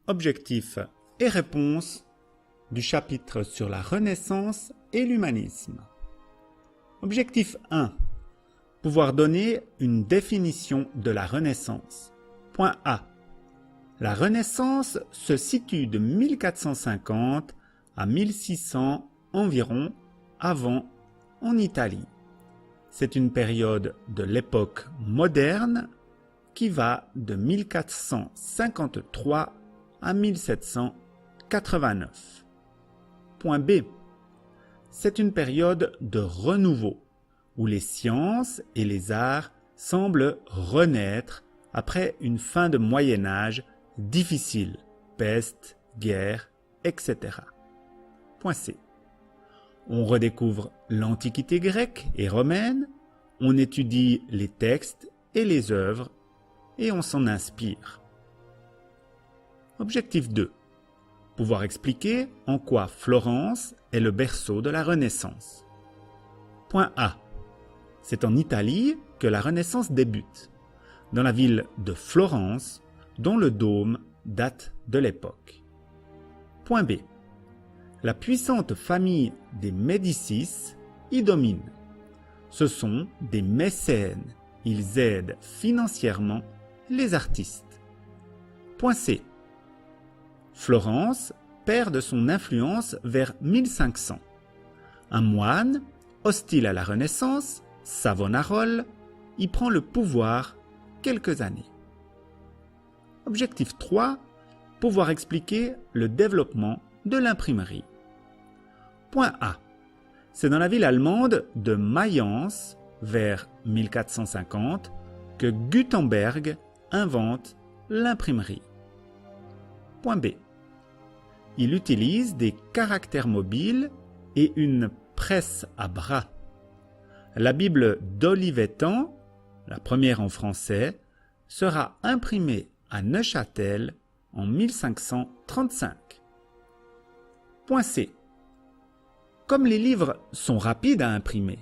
Objectifs et réponses du chapitre sur la Renaissance et l'humanisme. Objectif 1. Pouvoir donner une définition de la Renaissance. Point A. La Renaissance se situe de 1450 à 1600 environ avant en Italie. C'est une période de l'époque moderne qui va de 1453 à 1789. Point B. C'est une période de renouveau où les sciences et les arts semblent renaître après une fin de Moyen-Âge difficile, peste, guerre, etc. Point C. On redécouvre l'Antiquité grecque et romaine, on étudie les textes et les œuvres et on s'en inspire. Objectif 2. Pouvoir expliquer en quoi Florence est le berceau de la Renaissance. Point A. C'est en Italie que la Renaissance débute, dans la ville de Florence, dont le dôme date de l'époque. Point B. La puissante famille des Médicis y domine. Ce sont des mécènes, ils aident financièrement les artistes. Point C. Florence perd de son influence vers 1500. Un moine, hostile à la Renaissance, Savonarole, y prend le pouvoir quelques années. Objectif 3. Pouvoir expliquer le développement de l'imprimerie. Point A. C'est dans la ville allemande de Mayence, vers 1450, que Gutenberg invente l'imprimerie. Point B. Il utilise des caractères mobiles et une presse à bras. La Bible d'Olivetan, la première en français, sera imprimée à Neuchâtel en 1535. Point C. Comme les livres sont rapides à imprimer,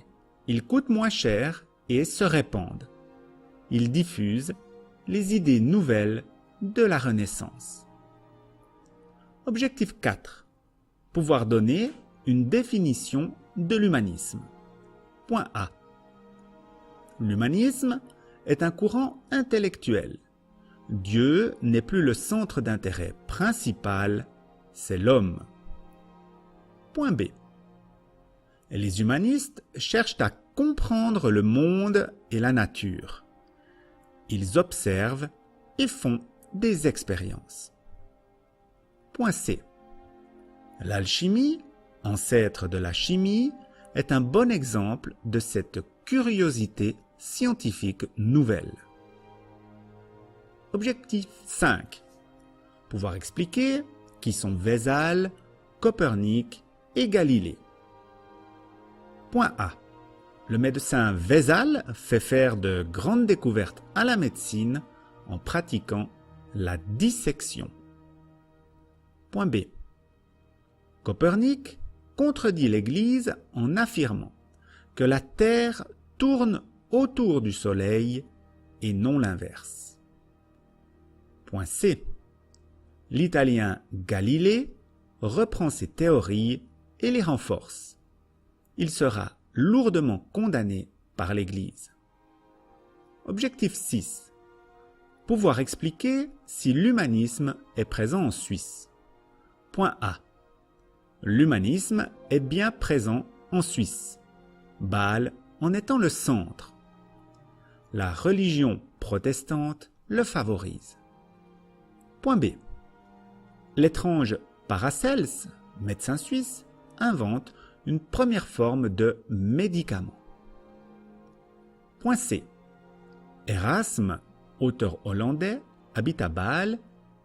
ils coûtent moins cher et se répandent. Ils diffusent les idées nouvelles de la Renaissance. Objectif 4. Pouvoir donner une définition de l'humanisme. Point A. L'humanisme est un courant intellectuel. Dieu n'est plus le centre d'intérêt principal, c'est l'homme. Point B. Les humanistes cherchent à comprendre le monde et la nature. Ils observent et font des expériences. Point C. L'alchimie, ancêtre de la chimie, est un bon exemple de cette curiosité scientifique nouvelle. Objectif 5. Pouvoir expliquer qui sont Vézal, Copernic et Galilée. Point A. Le médecin Vézal fait faire de grandes découvertes à la médecine en pratiquant la dissection. Point B. Copernic contredit l'Église en affirmant que la Terre tourne autour du Soleil et non l'inverse. Point C. L'Italien Galilée reprend ces théories et les renforce. Il sera lourdement condamné par l'Église. Objectif 6. Pouvoir expliquer si l'humanisme est présent en Suisse. Point A. L'humanisme est bien présent en Suisse, Bâle en étant le centre. La religion protestante le favorise. Point B. L'étrange Paracels, médecin suisse, invente une première forme de médicament. Point C. Erasme, auteur hollandais, habite à Bâle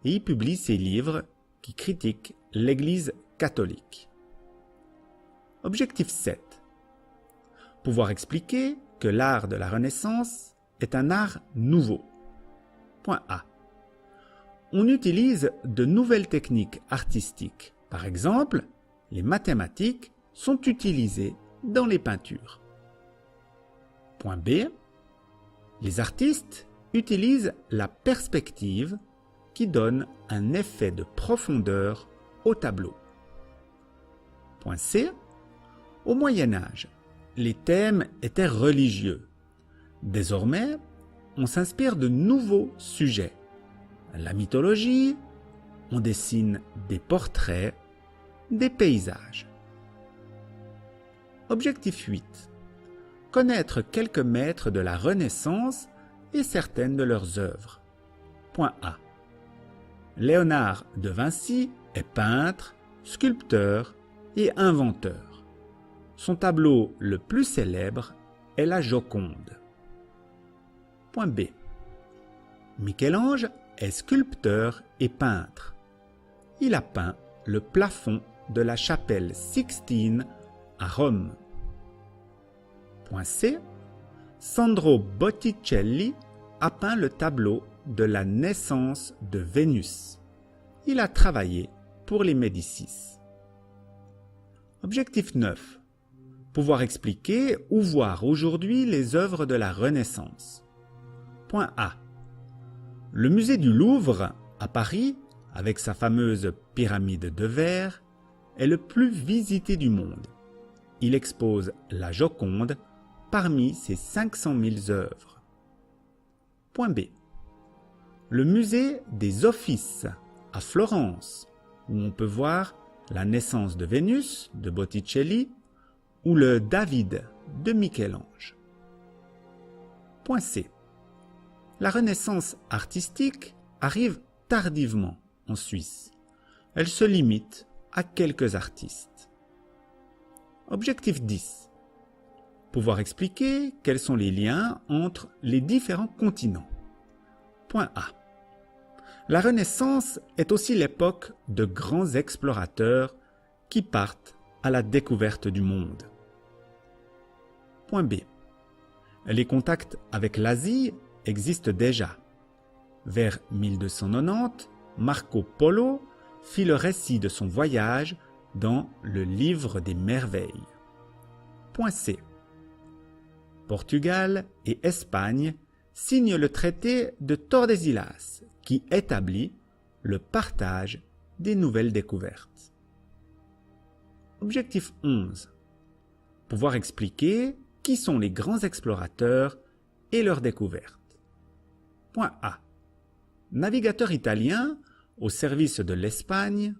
et y publie ses livres qui critiquent l'Église catholique. Objectif 7. Pouvoir expliquer que l'art de la Renaissance est un art nouveau. Point A. On utilise de nouvelles techniques artistiques. Par exemple, les mathématiques sont utilisées dans les peintures. Point B. Les artistes utilisent la perspective qui donne un effet de profondeur au tableau. Point C. Au Moyen Âge, les thèmes étaient religieux. Désormais, on s'inspire de nouveaux sujets. La mythologie, on dessine des portraits, des paysages. Objectif 8. Connaître quelques maîtres de la Renaissance et certaines de leurs œuvres. Point A. Léonard de Vinci est peintre, sculpteur et inventeur. Son tableau le plus célèbre est la Joconde. Point B. Michel-Ange est sculpteur et peintre. Il a peint le plafond de la chapelle Sixtine à Rome. Point C. Sandro Botticelli a peint le tableau de la naissance de Vénus. Il a travaillé pour les Médicis. Objectif 9. Pouvoir expliquer ou voir aujourd'hui les œuvres de la Renaissance. Point A. Le musée du Louvre, à Paris, avec sa fameuse pyramide de verre, est le plus visité du monde. Il expose la Joconde parmi ses 500 000 œuvres. Point B. Le musée des Offices, à Florence, où on peut voir la naissance de Vénus de Botticelli ou le David de Michel-Ange. Point C. La Renaissance artistique arrive tardivement en Suisse. Elle se limite à quelques artistes. Objectif 10. Pouvoir expliquer quels sont les liens entre les différents continents. Point A. La Renaissance est aussi l'époque de grands explorateurs qui partent à la découverte du monde. Point B. Les contacts avec l'Asie existent déjà. Vers 1290, Marco Polo fit le récit de son voyage dans le Livre des Merveilles. Point C. Portugal et Espagne signent le traité de Tordesillas qui établit le partage des nouvelles découvertes. Objectif 11. Pouvoir expliquer qui sont les grands explorateurs et leurs découvertes. Point A. Navigateur italien au service de l'Espagne,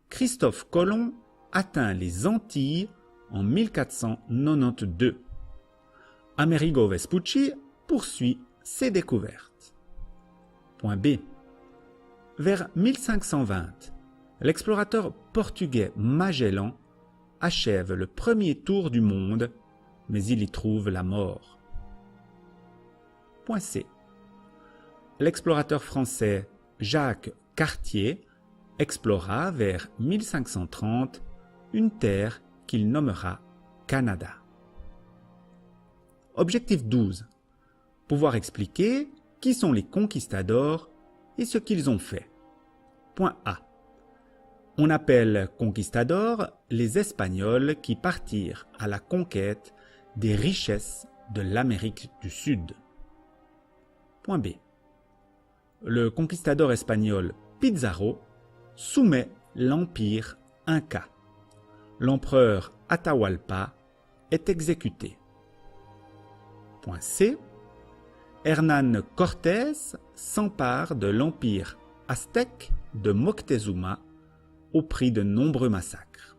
Christophe Colomb atteint les Antilles en 1492. Amerigo Vespucci poursuit ses découvertes. Point B. Vers 1520, l'explorateur portugais Magellan achève le premier tour du monde, mais il y trouve la mort. Point C. L'explorateur français Jacques Cartier explora vers 1530 une terre qu'il nommera Canada. Objectif 12. Pouvoir expliquer qui sont les conquistadors et ce qu'ils ont fait. Point A. On appelle conquistadors les Espagnols qui partirent à la conquête des richesses de l'Amérique du Sud. Point B. Le conquistador espagnol Pizarro soumet l'empire Inca. L'empereur Atahualpa est exécuté. Point C. Hernán Cortés s'empare de l'empire aztèque de Moctezuma au prix de nombreux massacres.